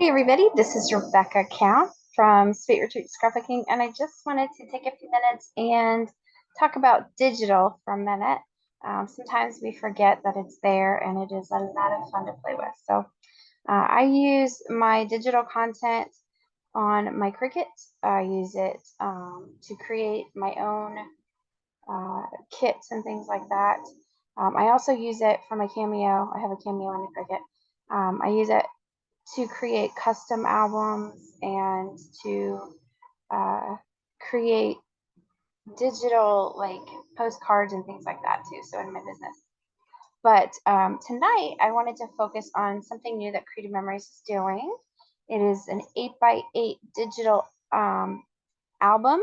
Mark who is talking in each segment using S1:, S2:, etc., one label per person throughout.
S1: Hey everybody, this is Rebekah Cowne from Sweet Retreats Scrapbooking, and I just wanted to take a few minutes and talk about digital for a minute. Sometimes we forget that it's there, and it is a lot of fun to play with. So I use my digital content on my Cricut. I use it to create my own kits and things like that. I also use it for my Cameo. I have a Cameo in the Cricut. I use it to create custom albums and to create digital like postcards and things like that too. So in my business. But tonight I wanted to focus on something new that Creative Memories is doing. It is an 8x8 digital album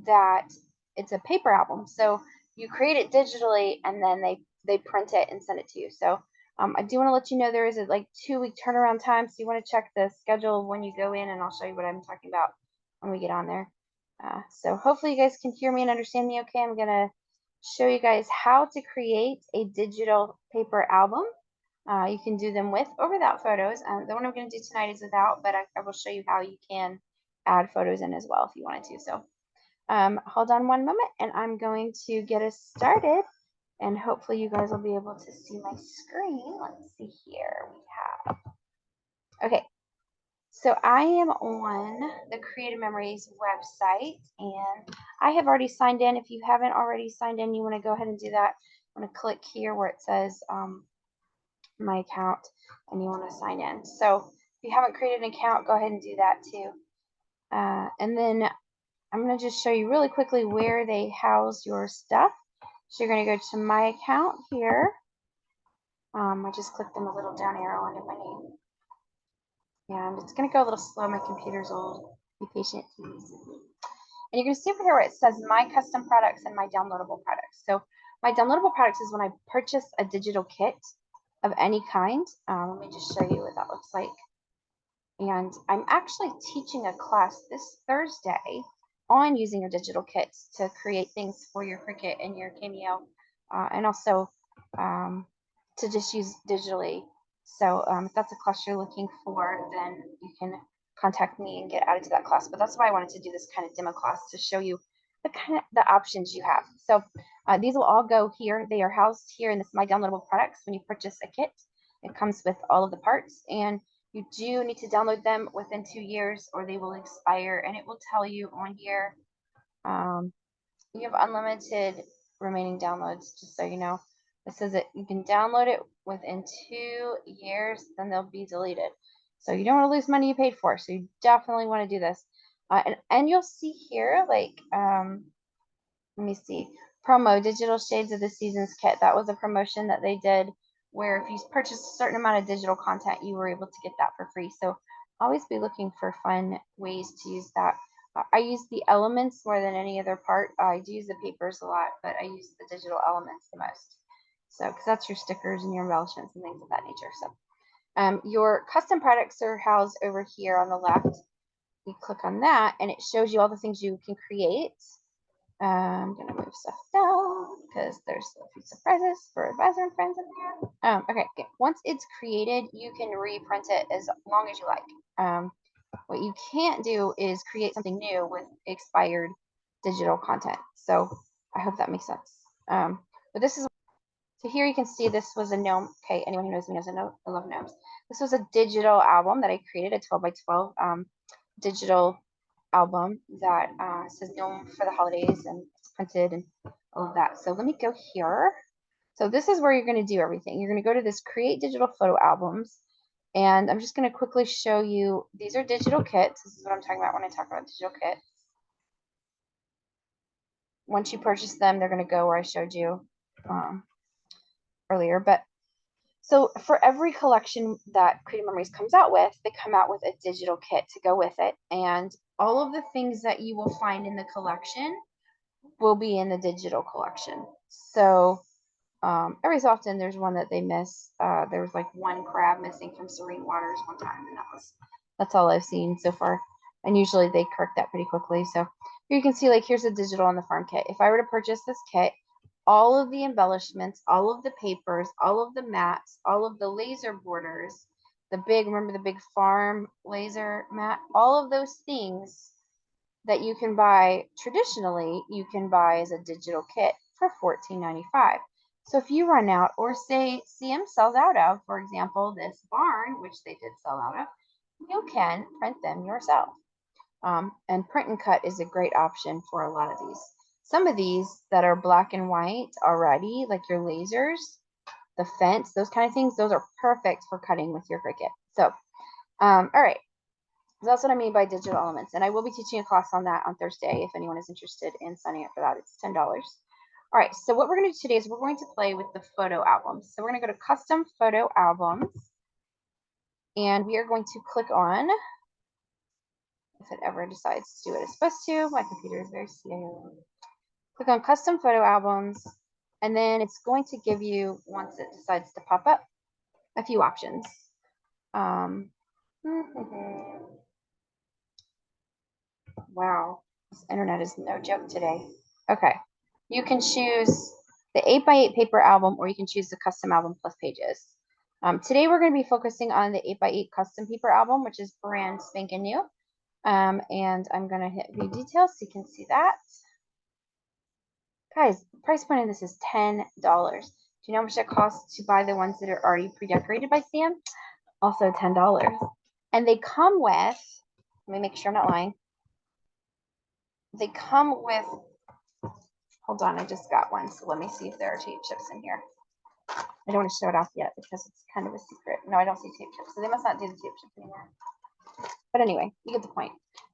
S1: that it's a paper album. So you create it digitally and then they print it and send it to you. So I do want to let you know there is a like 2-week turnaround time. So you want to check the schedule when you go in, and I'll show you what I'm talking about when we get on there. So hopefully you guys can hear me and understand me okay. I'm going to show you guys how to create a digital paper album. You can do them with or without photos. The one I'm going to do tonight is without, but I will show you how you can add photos in as well if you wanted to. So hold on one moment and I'm going to get us started, and hopefully you guys will be able to see my screen. Let's see here. We have, okay, so I am on the Creative Memories website and I have already signed in. If you haven't already signed in, you want to go ahead and do that. I'm going to click here where it says my account and you want to sign in. So if you haven't created an account, go ahead and do that too. And then I'm going to just show you really quickly where they house your stuff. So you're going to go to my account here. I just clicked on the little down arrow under my name. And it's going to go a little slow. My computer's old. Be patient, please. And you're going to see over here where it says my custom products and my downloadable products. So my downloadable products is when I purchase a digital kit of any kind. Let me just show you what that looks like. And I'm actually teaching a class this Thursday on using your digital kits to create things for your Cricut and your Cameo, and also to just use digitally. So if that's a class you're looking for, then you can contact me and get added to that class. But that's why I wanted to do this kind of demo class, to show you the options you have. So these will all go here. They are housed here in this My Downloadable Products. When you purchase a kit, it comes with all of the parts, and you do need to download them within 2 years or they will expire, and it will tell you on here you have unlimited remaining downloads, just so you know. It says that you can download it within 2 years, then they'll be deleted. So you don't want to lose money you paid for, so you definitely want to do this. And you'll see here, like, let me see, promo, Digital Shades of the Seasons kit. That was a promotion that they did where if you purchased a certain amount of digital content, you were able to get that for free. So always be looking for fun ways to use that. I use the elements more than any other part. I do use the papers a lot, but I use the digital elements the most. So, because that's your stickers and your embellishments and things of that nature. So, your custom products are housed over here on the left. You click on that, and it shows you all the things you can create. I'm gonna move stuff down because there's a few surprises for advisor and friends in there. Okay. Once it's created, you can reprint it as long as you like. What you can't do is create something new with expired digital content. So I hope that makes sense. But this is, so here you can see this was a gnome. Okay, anyone who knows me knows I love gnomes. This was a digital album that I created, a 12 by 12 digital album that says gnome for the holidays, and it's printed and all of that. So let me go here. So this is where you're going to do everything. You're going to go to this create digital photo albums, and I'm just going to quickly show you, these are digital kits. This is what I'm talking about when I talk about digital kits. Once you purchase them, they're going to go where I showed you earlier. But so for every collection that Creative Memories comes out with, they come out with a digital kit to go with it. And all of the things that you will find in the collection will be in the digital collection. So every so often there's one that they miss. There was like one crab missing from Serene Waters one time, and that's all I've seen so far. And usually they correct that pretty quickly. So here you can see, like, here's the digital on the farm kit. If I were to purchase this kit, all of the embellishments, all of the papers, all of the mats, all of the laser borders, the big, remember the big farm laser mat? All of those things that you can buy traditionally, you can buy as a digital kit for $14.95. So if you run out, or say CM sells out of, for example, this barn, which they did sell out of, you can print them yourself. And print and cut is a great option for a lot of these. Some of these that are black and white already, like your lasers, the fence, those kind of things, those are perfect for cutting with your Cricut. So, all right. So that's what I mean by digital elements. And I will be teaching a class on that on Thursday if anyone is interested in signing up for that. It's $10. All right, so what we're going to do today is we're going to play with the photo albums. So we're going to go to custom photo albums. And we are going to click on, if it ever decides to do what it's supposed to. My computer is very slow. Click on custom photo albums. And then it's going to give you, once it decides to pop up, a few options. Wow, this internet is no joke today. Okay, you can choose the 8x8 paper album, or you can choose the custom album plus pages. Today we're going to be focusing on the 8x8 custom paper album, which is brand spanking new. And I'm going to hit view details so you can see that. Guys, the price point of this is $10. Do you know how much it costs to buy the ones that are already pre-decorated by Sam? Also $10. And they come with, let me make sure I'm not lying. They come with, hold on, I just got one, so let me see if there are tape chips in here. I don't want to show it off yet because it's kind of a secret. No, I don't see tape chips, so they must not do the tape chips anymore. But anyway, you get the point.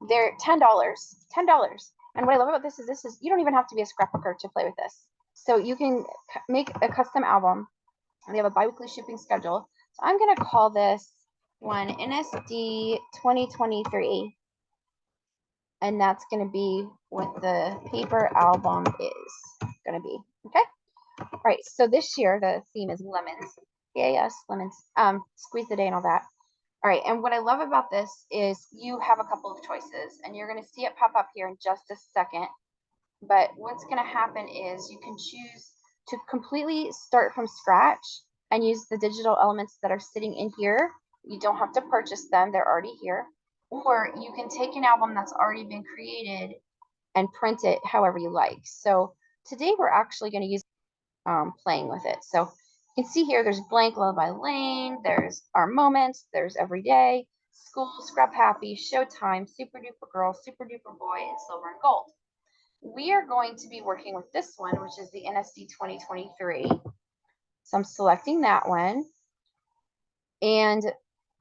S1: They're $10, $10. And what I love about this is you don't even have to be a scrapbooker to play with this. So you can make a custom album. They have a bi-weekly shipping schedule. So I'm going to call this one NSD 2023. And that's going to be what the paper album is going to be. Okay. All right. So this year, the theme is lemons. Yeah, yes, lemons. Squeeze the day and all that. All right. And what I love about this is you have a couple of choices, and you're going to see it pop up here in just a second. But what's going to happen is you can choose to completely start from scratch and use the digital elements that are sitting in here. You don't have to purchase them. They're already here. Or you can take an album that's already been created and print it however you like. So today we're actually going to use playing with it. So you can see here there's blank Lullaby Lane, there's Our Moments, there's Everyday, School, Scrub Happy, Showtime, Super Duper Girl, Super Duper Boy, and Silver and Gold. We are going to be working with this one, which is the NSD 2023. So I'm selecting that one. And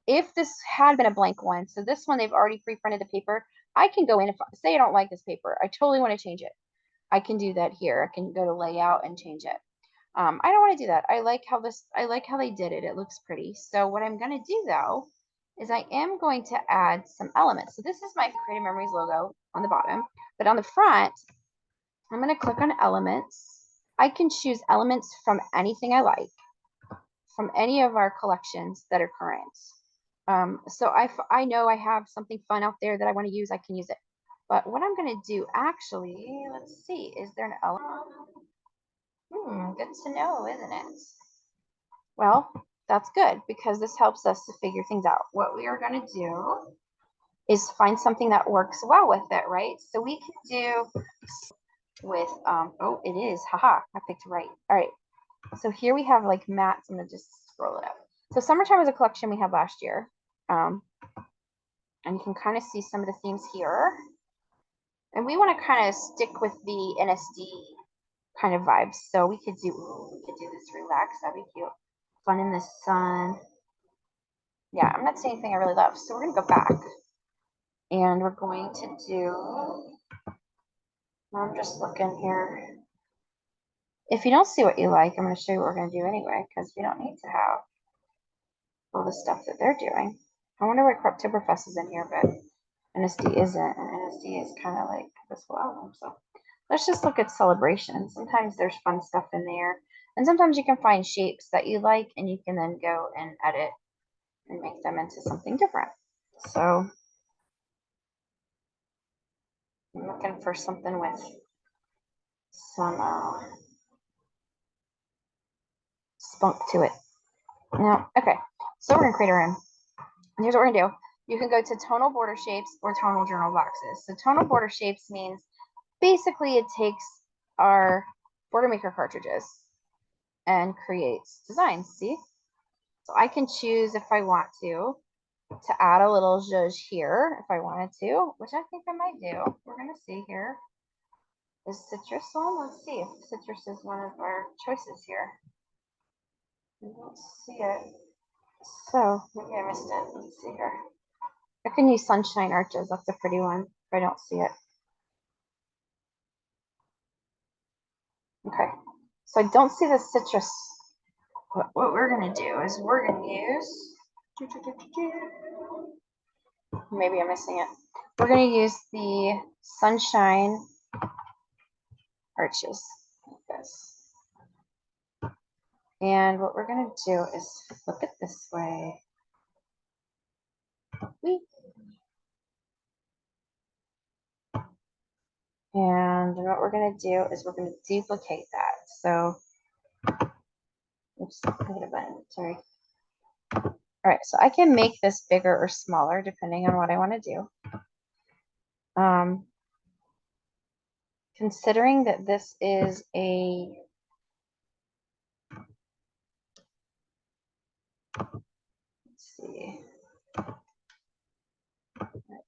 S1: if this had been a blank one, so this one, they've already pre-printed the paper, I can go in, if say I don't like this paper, I totally want to change it. I can do that here. I can go to layout and change it. I don't want to do that. I like how they did it. It looks pretty. So what I'm going to do though, is I am going to add some elements. So this is my Creative Memories logo on the bottom, but on the front, I'm going to click on elements. I can choose elements from anything I like, from any of our collections that are current. So I know I have something fun out there that I want to use, I can use it. But what I'm going to do actually, let's see, is there an element? Good to know, isn't it? Well, that's good because this helps us to figure things out. What we are going to do is find something that works well with it, right? So we can do with, oh, it is, haha, I picked right. All right, so here we have like mats. I'm going to just scroll it up. So Summertime was a collection we had last year. And you can kind of see some of the themes here. And we want to kind of stick with the NSD kind of vibes. So we could do this relax. That'd be cute. Fun in the sun. Yeah, I'm not saying anything I really love. So we're going to go back. And we're going to do, I'm just looking here. If you don't see what you like, I'm going to show you what we're going to do anyway, because we don't need to have all the stuff that they're doing. I wonder why Creptoberfest is in here, but NSD isn't, and NSD is kind of like this whole album. So let's just look at Celebration. Sometimes there's fun stuff in there, and sometimes you can find shapes that you like, and you can then go and edit and make them into something different. So I'm looking for something with some spunk to it. No, okay. So we're gonna create our own. here's what we're gonna do. You can go to tonal border shapes or tonal journal boxes. So tonal border shapes means basically it takes our border maker cartridges and creates designs. See? So I can choose if I want to add a little zhuzh here if I wanted to, which I think I might do. We're gonna see here. Is citrus one? Let's see if citrus is one of our choices here. I don't see it. So maybe I missed it. Let's see here. I can use sunshine arches. That's a pretty one. If I don't see it. Okay. So I don't see the citrus. What we're gonna do is we're gonna use. Maybe I'm missing it. We're gonna use the sunshine arches like this. And what we're gonna do is flip it this way. And what we're gonna do is we're gonna duplicate that. So, oops, I hit a button, sorry. All right, so I can make this bigger or smaller depending on what I want to do. Considering that this is a let's see.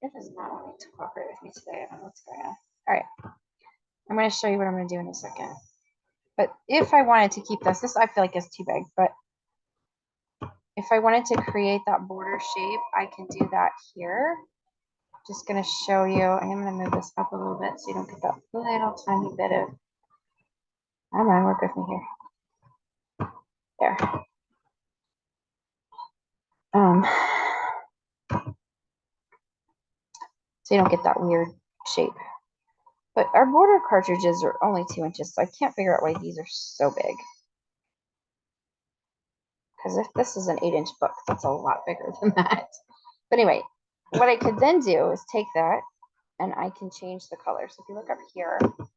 S1: It does not want to cooperate with me today. I don't know what's going on. All right. I'm going to show you what I'm going to do in a second. But if I wanted to keep this I feel like is too big, but if I wanted to create that border shape, I can do that here. Just going to show you. I'm going to move this up a little bit so you don't get that little tiny bit of, come on, work with me here. There. So you don't get that weird shape. But our border cartridges are only 2 inches, so I can't figure out why these are so big. Because if this is an 8-inch book, that's a lot bigger than that. But anyway, what I could then do is take that and I can change the color. So if you look up here, you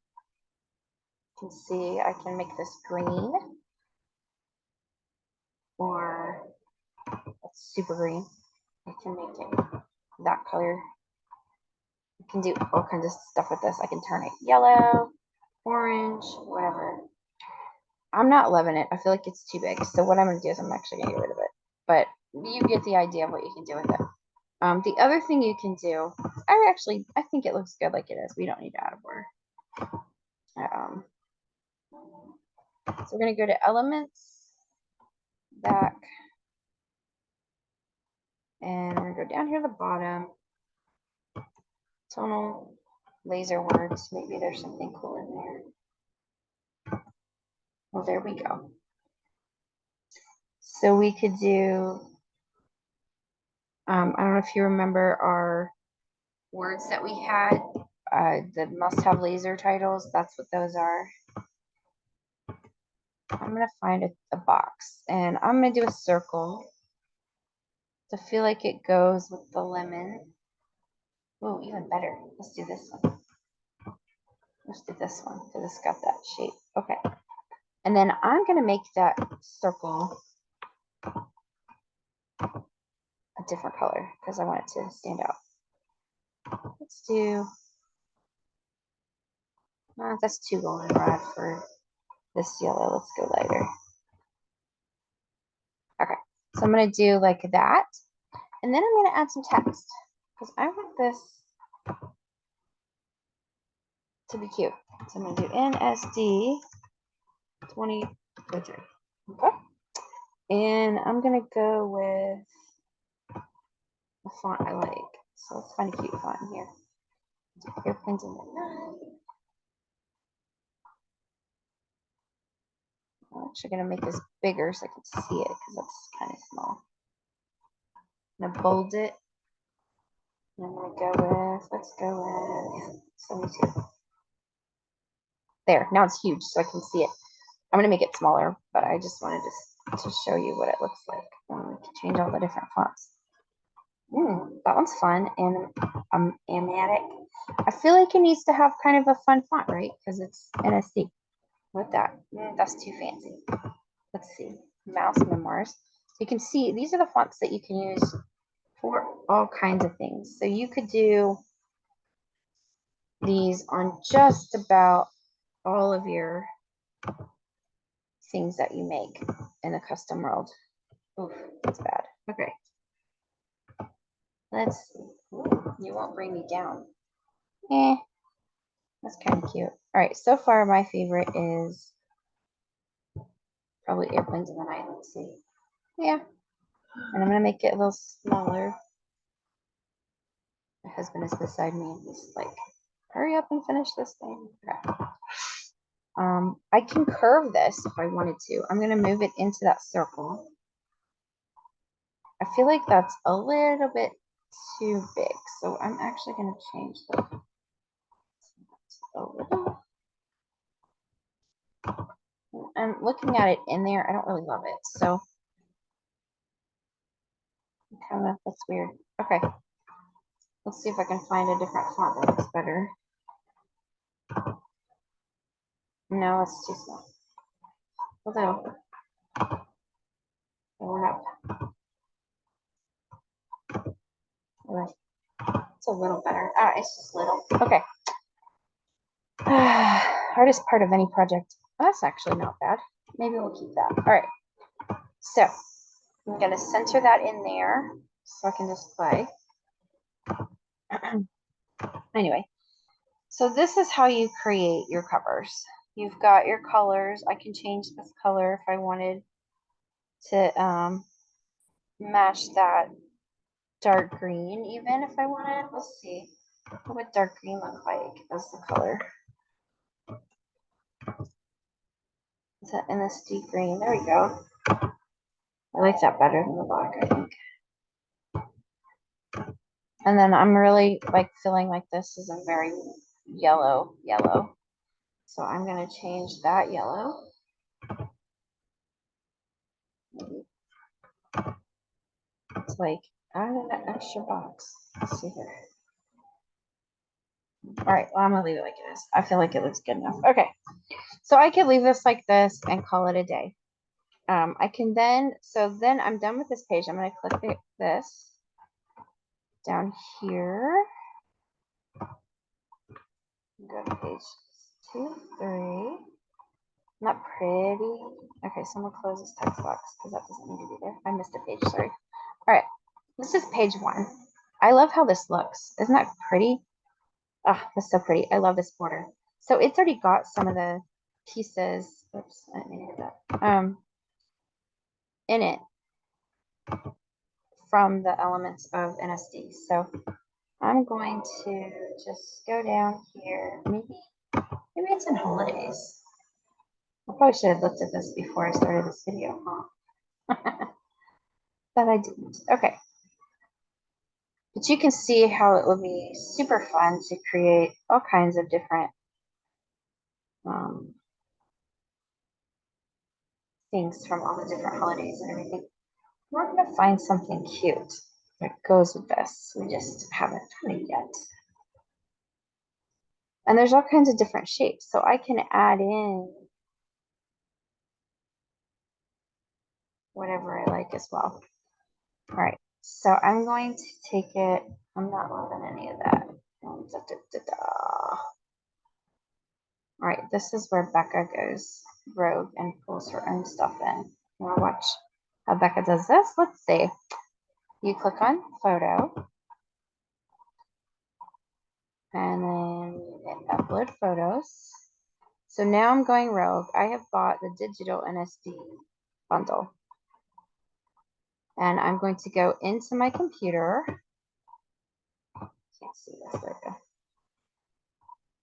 S1: can see I can make this green or super green. I can make it that color. You can do all kinds of stuff with this. I can turn it yellow, orange, whatever. I'm not loving it. I feel like it's too big. So what I'm going to do is I'm actually going to get rid of it. But you get the idea of what you can do with it. The other thing you can do, I think it looks good like it is. We don't need to add a border. So we're going to go to Elements, Back, and we're going to go down here to the bottom. Tonal laser words. Maybe there's something cool in there. Well, there we go. So we could do, I don't know if you remember our words that we had, the must-have laser titles. That's what those are. I'm going to find a box, and I'm going to do a circle to feel like it goes with the lemon. Oh, even better. Let's do this one. Let's do this one because it's got that shape. Okay. And then I'm going to make that circle a different color because I want it to stand out. Let's do, that's too goldenrod for this yellow. Let's go lighter. Okay. So I'm going to do like that. And then I'm going to add some text because I want this to be cute. So I'm going to do NSD 2023. Okay. And I'm going to go with a font I like. So let's find a cute font in here. Airplanes in the night. I'm actually going to make this bigger so I can see it because that's kind of small. I'm going to bold it. And I'm going to go with, let's go with 72. There, now it's huge so I can see it. I'm going to make it smaller, but I just wanted to show you what it looks like. We can change all the different fonts. That one's fun and Amatic. I feel like it needs to have kind of a fun font, right? Because it's NSD. With that, that's too fancy. Let's see, Mouse Memoirs. So you can see these are the fonts that you can use for all kinds of things. So you could do these on just about all of your things that you make in the custom world. Oof, that's bad. Okay. Let's see. Ooh, you won't bring me down. That's kind of cute. All right, so far my favorite is probably airplanes in the night. Let's see. Yeah, and I'm gonna make it a little smaller. My husband is beside me and he's like, hurry up and finish this thing. Okay. I can curve this if I wanted to. I'm gonna move it into that circle. I feel like that's a little bit too big, so I'm actually gonna change that a little. And looking at it in there, I don't really love it, so kind of that's weird. Okay, let's see if I can find a different font that looks better. No, it's too small. Although, we're not. It's a little better. Ah, it's just little. Okay. Hardest part of any project. Oh, that's actually not bad. Maybe we'll keep that. All right. So I'm going to center that in there so I can just play. Anyway, so this is how you create your covers. You've got your colors. I can change this color if I wanted to match that dark green, even if I wanted. Let's see. What would dark green look like as the color? Is that in this deep green? There we go. I like that better than the black, I think. And then I'm really like feeling like this is a very yellow. So I'm going to change that yellow. It's like add an extra box. Let's see here. All right, well, I'm going to leave it like it is. I feel like it looks good enough. Okay, so I could leave this like this and call it a day. I can then, so then I'm done with this page. I'm going to click this down here. Go to page 2, 3. Not pretty. Okay, so I'm gonna close this text box because that doesn't need to be there. I missed a page, sorry. All right, this is page 1. I love how this looks. Isn't that pretty? Ah, that's so pretty. I love this border. So it's already got some of the pieces. Oops, I didn't mean to hit that. In it from the elements of NSD. So I'm going to just go down here. Maybe it's in holidays. I probably should have looked at this before I started this video, huh? But I didn't. Okay. But you can see how it would be super fun to create all kinds of different things from all the different holidays and everything. We're going to find something cute that goes with this. We just haven't found it yet. And there's all kinds of different shapes. So I can add in whatever I like as well. All right. So I'm going to take it. I'm not loving any of that. All right, this is where Becca goes rogue and pulls her own stuff in. You want to watch how Becca does this? Let's see. You click on photo, and then you hit upload photos. So now I'm going rogue. I have bought the digital NSD bundle. And I'm going to go into my computer. Can't see this, there we go.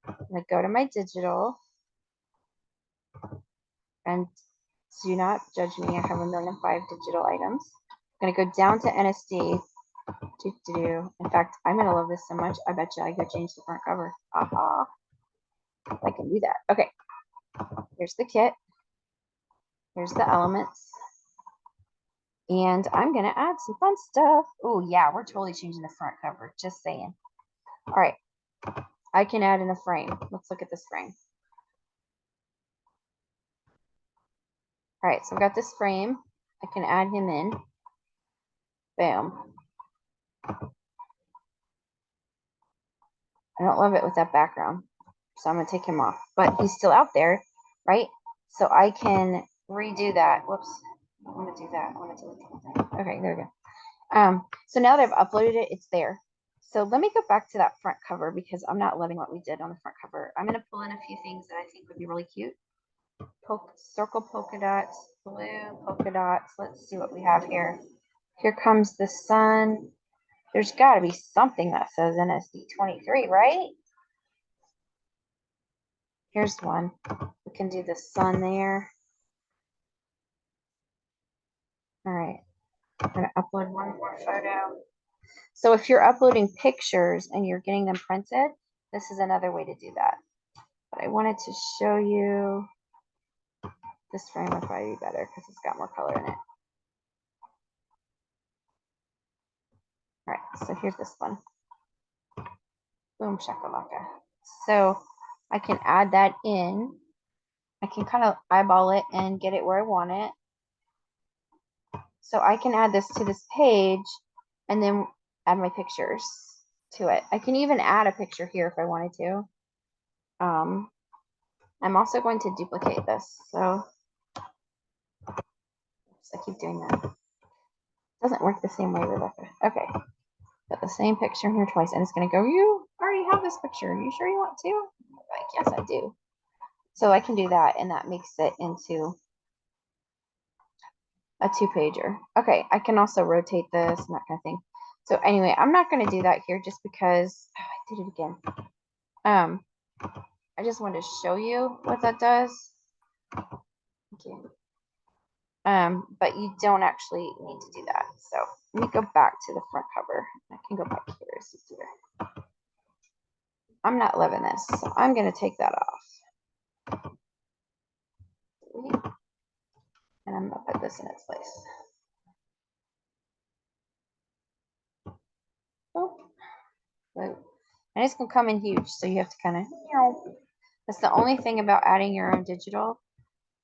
S1: I'm going to go to my digital. And do not judge me. I have 1,000,005 digital items. I'm going to go down to NSD. In fact, I'm going to love this so much. I bet you I could change the front cover. Aha. I can do that. Okay. Here's the kit. Here's the elements. And I'm going to add some fun stuff. Oh, yeah. We're totally changing the front cover. Just saying. All right. I can add in a frame. Let's look at this frame. All right. So I've got this frame. I can add him in. Boom. I don't love it with that background, so I'm gonna take him off, but he's still out there, right? So I can redo that. Whoops, I want to do that. I want to do it. Okay, there we go. So now that I've uploaded it, it's there. So let me go back to that front cover because I'm not loving what we did on the front cover. I'm gonna pull in a few things that I think would be really cute. Circle polka dots, blue polka dots. Let's see what we have here. Here comes the sun. There's got to be something that says NSD23, right? Here's one. We can do the sun there. All right. I'm going to upload one more photo. So if you're uploading pictures and you're getting them printed, this is another way to do that. But I wanted to show you this frame would probably be better because it's got more color in it. All right, so here's this one. Boom shakalaka. So I can add that in. I can kind of eyeball it and get it where I want it. So I can add this to this page and then add my pictures to it. I can even add a picture here if I wanted to. I'm also going to duplicate this. So I keep doing that. It doesn't work the same way, Rebekah. Okay. Put the same picture in here twice and it's going to go, you already have this picture. Are you sure you want to? I'm like, yes, I do. So I can do that and that makes it into a 2-pager. Okay, I can also rotate this and that kind of thing. So anyway, I'm not going to do that here just because I did it again. I just wanted to show you what that does. Okay. But you don't actually need to do that. So let me go back to the front cover. I can go back here. It's easier. I'm not loving this, so I'm going to take that off. And I'm going to put this in its place. Oh. And it's going to come in huge, so you have to kind of, that's the only thing about adding your own digital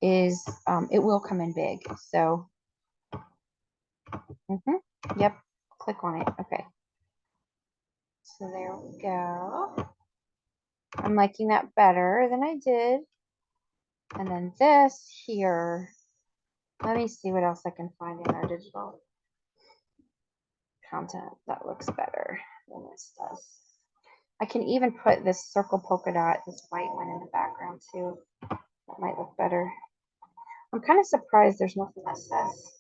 S1: is it will come in big. So, yep, click on it. Okay. So there we go. I'm liking that better than I did. And then this here, let me see what else I can find in our digital content that looks better than this does. I can even put this circle polka dot, this white one in the background too. That might look better. I'm kind of surprised there's nothing that says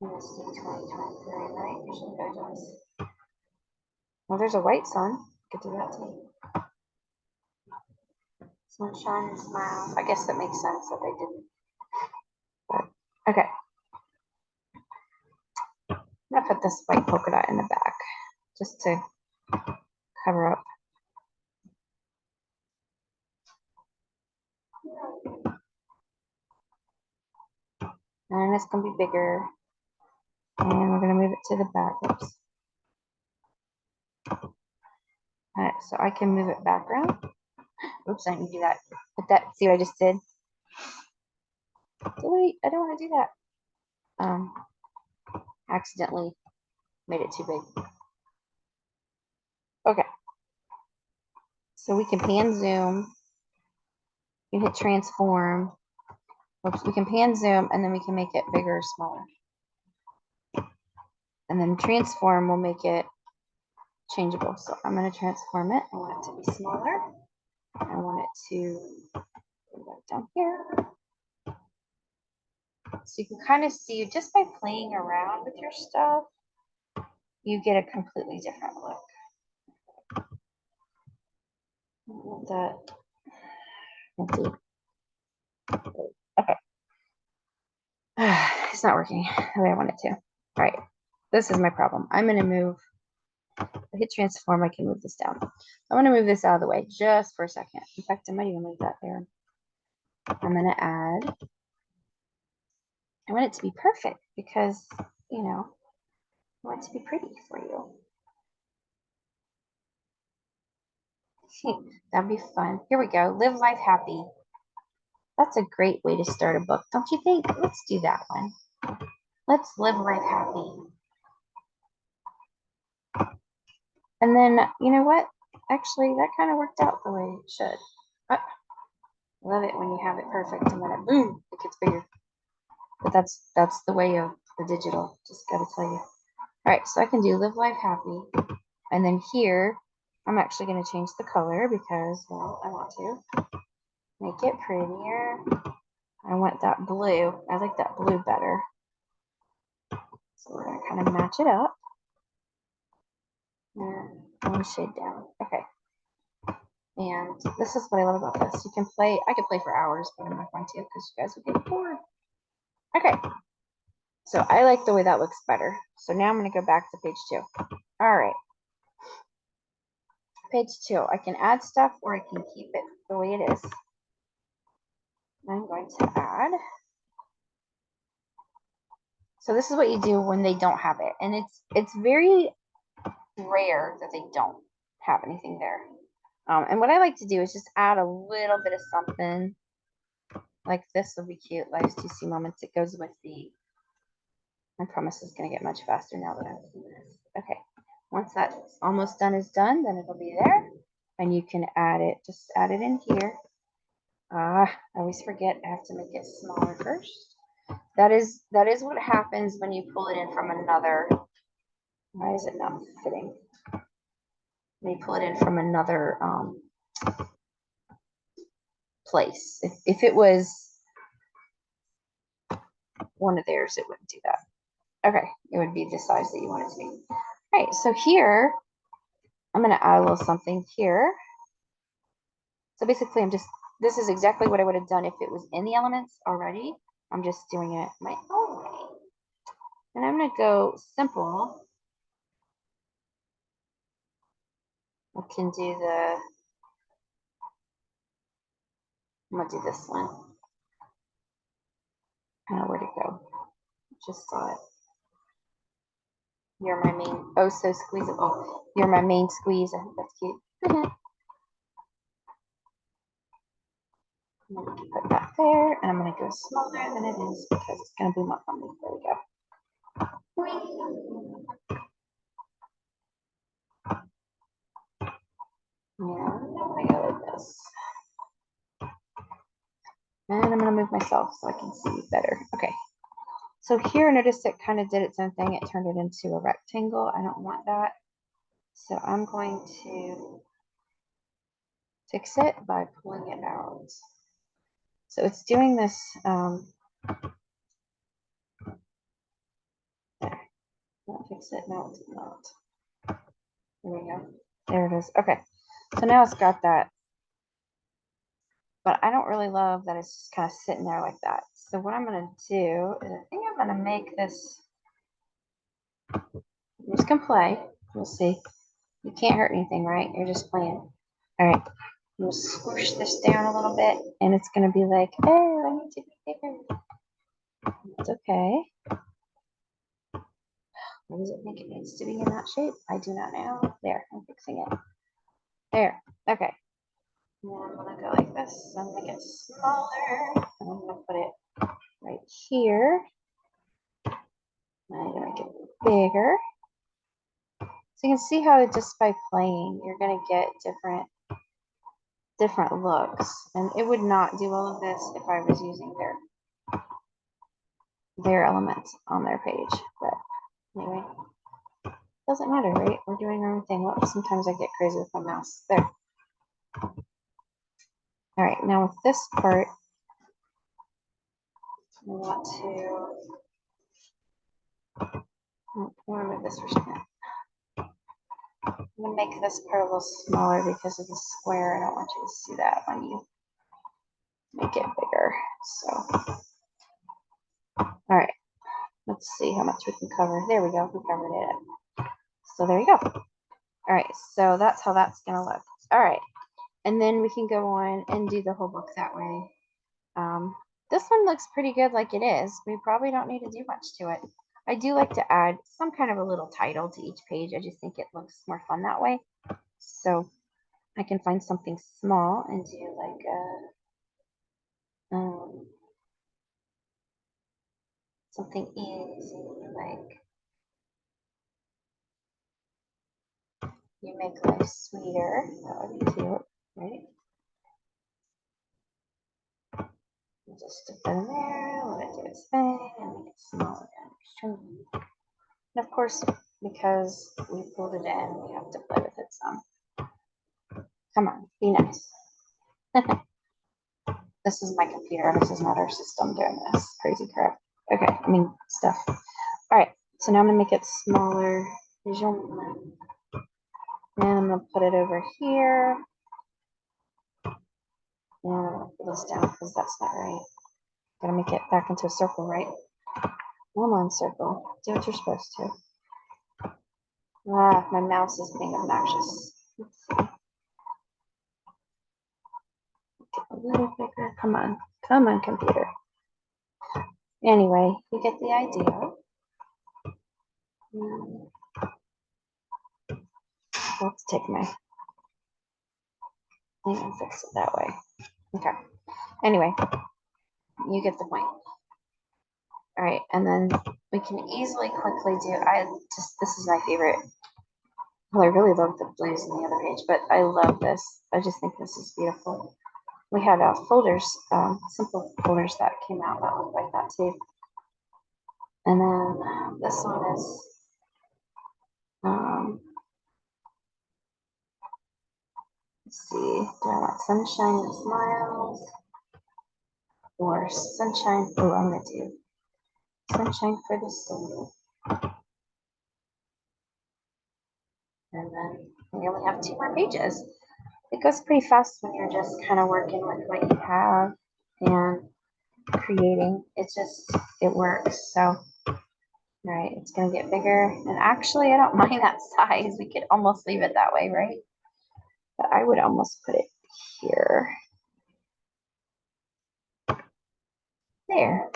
S1: MSD 2023, right? Usually there does. Well, there's a white sun. Could do that too. Sunshine and smile. I guess that makes sense that they didn't. But, okay. I'm gonna put this white polka dot in the back just to cover up. And it's gonna be bigger. And we're gonna move it to the back. Oops. All right, so I can move it back around. Oops, I didn't do that. Put that. See what I just did? Delete. I don't want to do that. Accidentally made it too big. Okay. So we can pan zoom. You hit transform. Oops, we can pan zoom and then we can make it bigger or smaller. And then transform will make it changeable. So I'm going to transform it. I want it to be smaller. I want it to go back down here. So you can kind of see just by playing around with your stuff, you get a completely different look. That empty. Okay. It's not working the way I want it to. All right. This is my problem. I'm going to move. If I hit transform, I can move this down. I want to move this out of the way just for a second. In fact, I might even move that there. I'm going to add. I want it to be perfect because, you know, I want it to be pretty for you. That'd be fun. Here we go. Live life happy. That's a great way to start a book, don't you think? Let's do that one. Let's live life happy. And then, you know what? Actually, that kind of worked out the way it should. I love it when you have it perfect and then it boom, it gets bigger. But that's the way of the digital. Just gotta tell you. All right, so I can do live life happy. And then here, I'm actually gonna change the color because, well, I want to make it prettier. I want that blue. I like that blue better. So we're gonna kind of match it up. And one shade down. Okay. And this is what I love about this. You can play, I could play for hours, but I'm not going to because you guys would get bored. Okay. So I like the way that looks better. So now I'm going to go back to page 2. All right. Page 2. I can add stuff or I can keep it the way it is. I'm going to add. So this is what you do when they don't have it. And it's very rare that they don't have anything there. And what I like to do is just add a little bit of something. Like this will be cute. Life's juicy moments. It goes with the. I promise it's going to get much faster now that I'm doing this. Okay. Once that's almost done is done, then it'll be there. And you can add it. Just add it in here. I always forget. I have to make it smaller first. That is what happens when you pull it in from another. Why is it not fitting? When you pull it in from another place. If it was one of theirs, it wouldn't do that. Okay, it would be the size that you want it to be. All right, so here, I'm going to add a little something here. So basically, this is exactly what I would have done if it was in the elements already. I'm just doing it my own way. And I'm going to go simple. I can do I'm going to do this one. I don't know where to go. Just saw it. You're my main, oh, so squeeze it. Oh, you're my main squeeze. I think that's cute. I'm going to put that there, and I'm going to go smaller than it is because it's going to boom up on me. There we go. Yeah, I'm going to go like this. And I'm going to move myself so I can see better. Okay. So here, notice it kind of did its own thing. It turned it into a rectangle. I don't want that. So I'm going to fix it by pulling it out. So it's doing this. There. Not fix it. No, it's not. There we go. There it is. Okay. So now it's got that. But I don't really love that it's just kind of sitting there like that. So what I'm going to do is I think I'm going to make this. You just can play. We'll see. You can't hurt anything, right? You're just playing. All right. We'll squish this down a little bit, and it's going to be like, oh, I need to be bigger. It's okay. What does it think it needs to be in that shape? I do not know. There, I'm fixing it. There. Okay. And then I'm going to go like this. I'm going to make it smaller. And I'm going to put it right here. And I'm going to make it bigger. So you can see how just by playing, you're going to get different looks. And it would not do all of this if I was using their elements on their page. But anyway, doesn't matter, right? We're doing our own thing. Well, sometimes I get crazy with my mouse. There. All right, now with this part, I want to move this for a second. I'm gonna make this part a little smaller because of the square. I don't want you to see that when you make it bigger. So, all right, let's see how much we can cover. There we go, we covered it. So there you go. All right, so that's how that's gonna look. All right, and then we can go on and do the whole book that way. This one looks pretty good like it is. We probably don't need to do much to it. I do like to add some kind of a little title to each page. I just think it looks more fun that way. So I can find something small and do like something easy, like You make life sweeter. That would be cute, right? You just stick that in there, let it do its thing, and make it smaller again. And of course, because we pulled it in, we have to play with it some. Come on, be nice. This is my computer. This is not our system doing this crazy crap. Okay, I mean stuff. All right, so now I'm gonna make it smaller. Here's your one. And I'm gonna put it over here. And I'm gonna put this down because that's not right. Gotta make it back into a circle, right? Come on, circle. Do what you're supposed to. Ah, my mouse is being obnoxious. Let's see. Get a little bigger. Come on. Come on, computer. Anyway, you get the idea. Let's take my thing and fix it that way. Okay. Anyway, you get the point. All right, and then we can easily quickly do, this is my favorite. Well, I really love the blues on the other page, but I love this. I just think this is beautiful. We had folders, simple folders that came out that look like that too. And then this one is, let's see, do I want sunshine and smiles or sunshine? Oh, I'm gonna do sunshine for the soul. And then we only have 2 more pages. It goes pretty fast when you're just kind of working with what you have and creating. It works. So, all right, it's gonna get bigger. And actually, I don't mind that size. We could almost leave it that way, right? But I would almost put it here. There.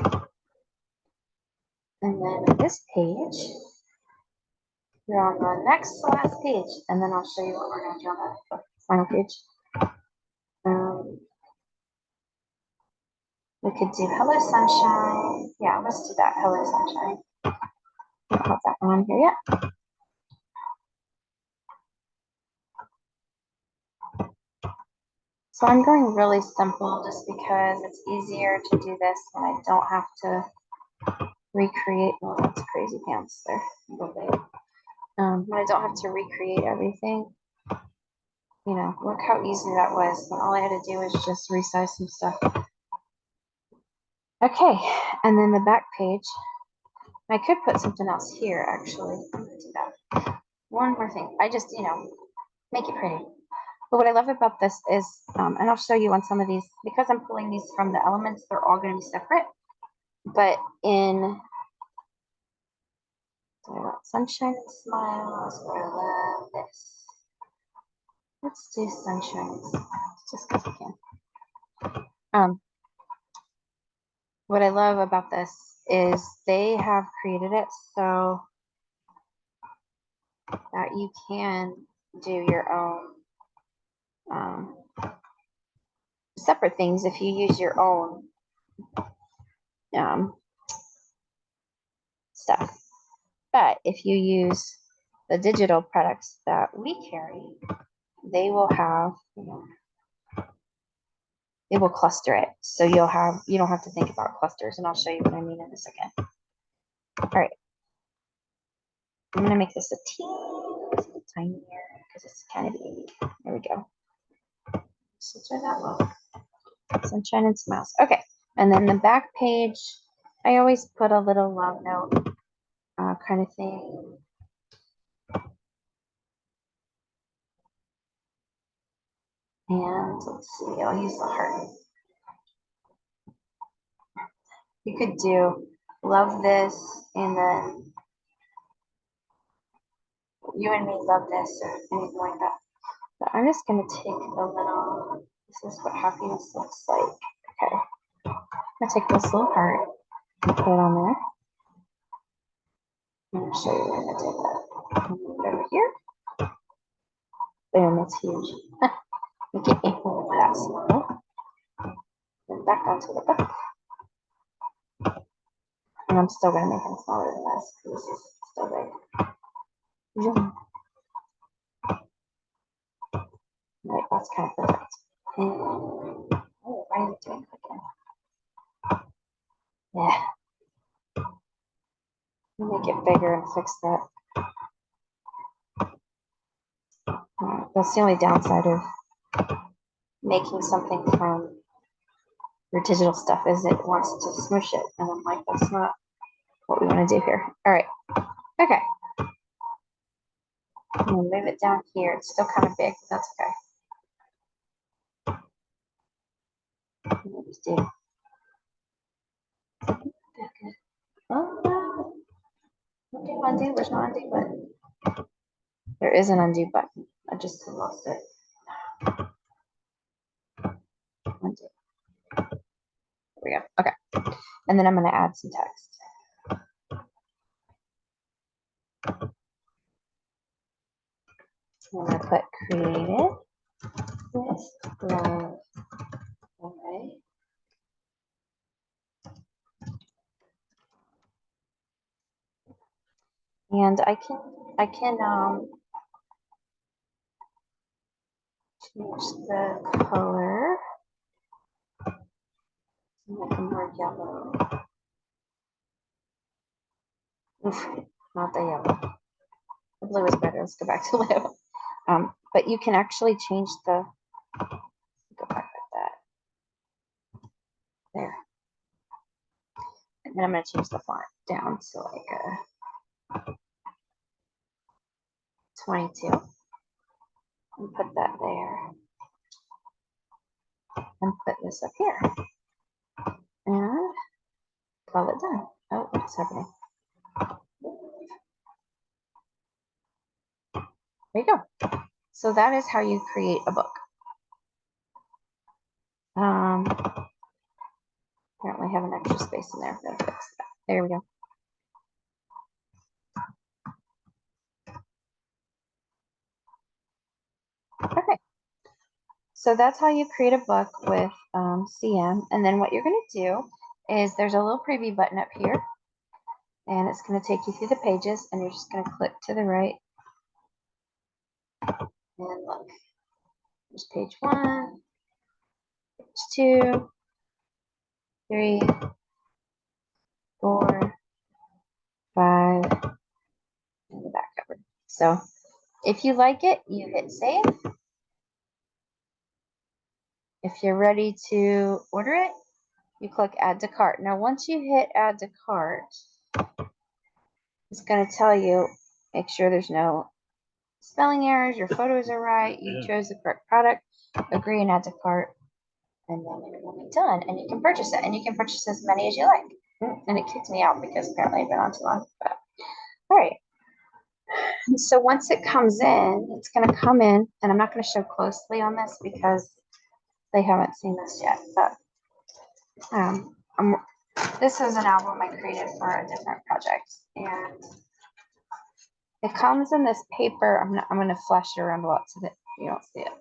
S1: And then this page, we're on the next to last page, and then I'll show you what we're gonna do on the final page. We could do Hello Sunshine. Yeah, let's do that. Hello Sunshine. I don't have that one on here yet. So I'm going really simple just because it's easier to do this when I don't have to recreate. Oh, that's crazy pants there. When I don't have to recreate everything. You know, look how easy that was. When all I had to do was just resize some stuff. Okay, and then the back page. I could put something else here, actually. I'm gonna do that. One more thing. I just, make it pretty. But what I love about this is, and I'll show you on some of these, because I'm pulling these from the elements, they're all going to be separate. But in Sunshine and Smiles, I love this. Let's do Sunshine and Smiles, just because we can. What I love about this is they have created it so that you can do your own separate things if you use your own stuff. But if you use the digital products that we carry, they will have, they will cluster it. So you don't have to think about clusters, and I'll show you what I mean in a second. All right. I'm gonna make this a teeny tinier because it's kind of big. There we go. So try that one. Sunshine and Smiles. Okay. And then the back page, I always put a little love note kind of thing. And let's see, I'll use the heart. You could do love this and then you and me love this or anything like that. But I'm just going to take the little, this is what happiness looks like. Okay. I'm going to take this little heart and put it on there. I'm going to show you what I did that. Move it over here. Boom, it's huge. Make it equal to that small. Then back onto the book. And I'm still going to make them smaller than this because this is still big. Zoom. Right, that's kind of perfect. And, oh, why is it doing again? Yeah. Make it bigger and fix that. That's the only downside of making something from your digital stuff is it wants to smush it. And I'm like, that's not what we want to do here. All right. Okay. I'm gonna move it down here. It's still kind of big, but that's okay. Just do. Oh no. What do you undo? Where's my undo button? There is an undo button. I just lost it. Undo. There we go. Okay. And then I'm going to add some text. I'm going to put created with love. Okay. And I can change the color to make it more yellow. Oof, not the yellow. The blue is better. Let's go back to blue. But you can actually change the, go back like that. There. And then I'm going to change the font down to like a 22. And put that there. And put this up here. And call it done. Oh, what's happening? There you go. So that is how you create a book. Apparently I have an extra space in there. I'm gonna fix that. There we go. Okay. So that's how you create a book with CM. And then what you're going to do is there's a little preview button up here. And it's going to take you through the pages. And you're just going to click to the right. And look. There's page 1, page 2, 3, 4, 5, and the back cover. So if you like it, you hit save. If you're ready to order it, you click add to cart. Now, once you hit add to cart, it's going to tell you, make sure there's no spelling errors, your photos are right, you chose the correct product, agree and add to cart, and then it will be done. And you can purchase it, and you can purchase as many as you like. And it kicked me out because apparently I've been on too long. But, all right. So once it comes in, it's going to come in, and I'm not going to show closely on this because they haven't seen this yet. But this is an album I created for a different project, and it comes in this paper. I'm going to flash it around a lot so that you don't see it,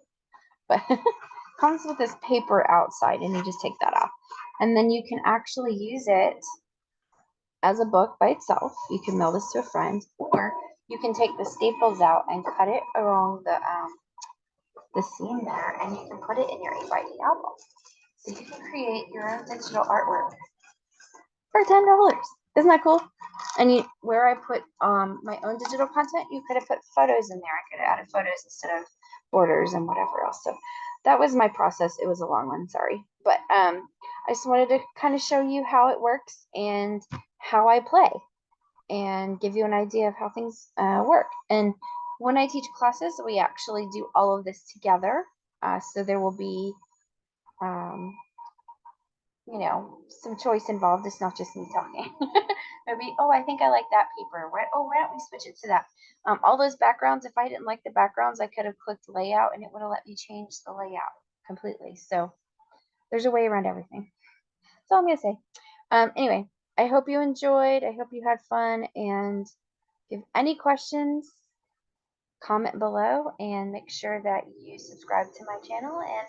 S1: but it comes with this paper outside, and you just take that off, and then you can actually use it as a book by itself. You can mail this to a friend, or you can take the staples out and cut it along the seam there, and you can put it in your 8x8 album. So you can create your own digital artwork for $10. Isn't that cool? And where I put my own digital content, you could have put photos in there. I could have added photos instead of borders and whatever else. So that was my process. It was a long one, sorry. But I just wanted to kind of show you how it works and how I play and give you an idea of how things work. And when I teach classes, we actually do all of this together. So there will be you know, some choice involved. It's not just me talking. Maybe, oh, I think I like that paper. Why don't we switch it to that? All those backgrounds, if I didn't like the backgrounds, I could have clicked layout and it would have let me change the layout completely. So there's a way around everything. That's all I'm going to say. Anyway, I hope you enjoyed. I hope you had fun. And if any questions, comment below and make sure that you subscribe to my channel, and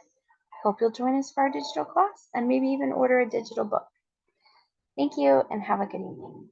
S1: hope you'll join us for our digital class and maybe even order a digital book. Thank you and have a good evening.